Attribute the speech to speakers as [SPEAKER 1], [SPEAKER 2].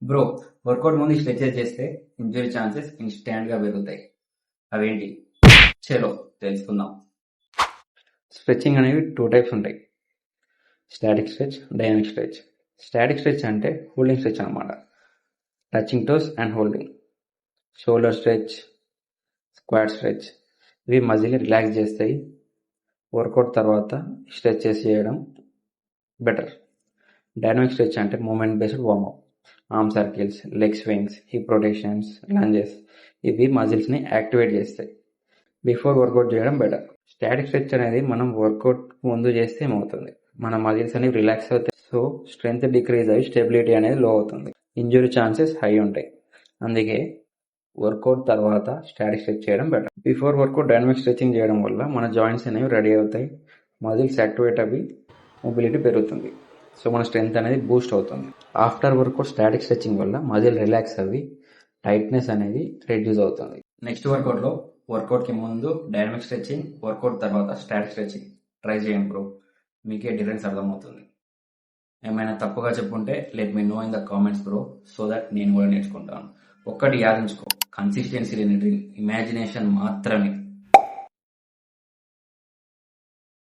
[SPEAKER 1] Bro, work out ముందు stretches చేస్తే injury chances instant గా పెరుగుతాయి. అవేంటి? చలో తెలుసుకుందాం. స్ట్రెచ్చింగ్ అనేవి 2 టైప్స్ ఉంటాయి. Static stretch, dynamic stretch. Static stretch అంటే హోల్డింగ్ స్ట్రెచ్ అనమాట. Touching toes and holding. Shoulder stretch, squat stretch. ఇవి మజిల్ని రిలాక్స్ చేస్తాయి. వర్కౌట్ తర్వాత స్ట్రెచ్ చేయడం బెటర్. డైనమిక్ స్ట్రెచ్ అంటే movement based warmup. Arm circles, leg swings, hip rotations, lunges. ఇవి మజిల్స్ని యాక్టివేట్ చేస్తాయి. బిఫోర్ వర్కౌట్ చేయడం బెటర్. స్టాటిక్ స్ట్రెచ్ అనేది మనం వర్కౌట్ ముందు చేస్తే ఏమవుతుంది, మన మజిల్స్ అనేవి రిలాక్స్ అవుతాయి. సో స్ట్రెంగ్త్ డిక్రీజ్ అయ్యి స్టెబిలిటీ అనేది లో అవుతుంది. ఇంజురీ ఛాన్సెస్ హై ఉంటాయి. అందుకే వర్కౌట్ తర్వాత స్టాటిక్ స్ట్రెచ్ చేయడం better. Before workout dynamic stretching చేయడం వల్ల మన జాయింట్స్ అనేవి రెడీ అవుతాయి. మజిల్స్ యాక్టివేట్ అవి మొబిలిటీ పెరుగుతుంది. సో మన స్ట్రెంగ్త్ అనేది బూస్ట్ అవుతుంది. ఆఫ్టర్ వర్కౌట్ స్టాటిక్ స్ట్రెచింగ్ వల్ల మజిల్ రిలాక్స్ అవి టైట్నెస్ అనేది రెడ్యూస్ అవుతుంది. నెక్స్ట్ వర్కౌట్లో వర్కౌట్కి ముందు డైనమిక్ స్ట్రెచింగ్, వర్కౌట్ తర్వాత స్టాటిక్ స్ట్రెచింగ్ ట్రై చేయండి బ్రో. మీకే డిఫరెన్స్ అర్థమవుతుంది. ఏమైనా తప్పుగా చెప్పుంటే let me know in the comments bro, so that నేను కూడా నేర్చుకుంటాను. ఒక్కటి యాదించుకో, కన్సిస్టెన్సీ లేని డ్రీమ్ ఇమాజినేషన్ మాత్రమే.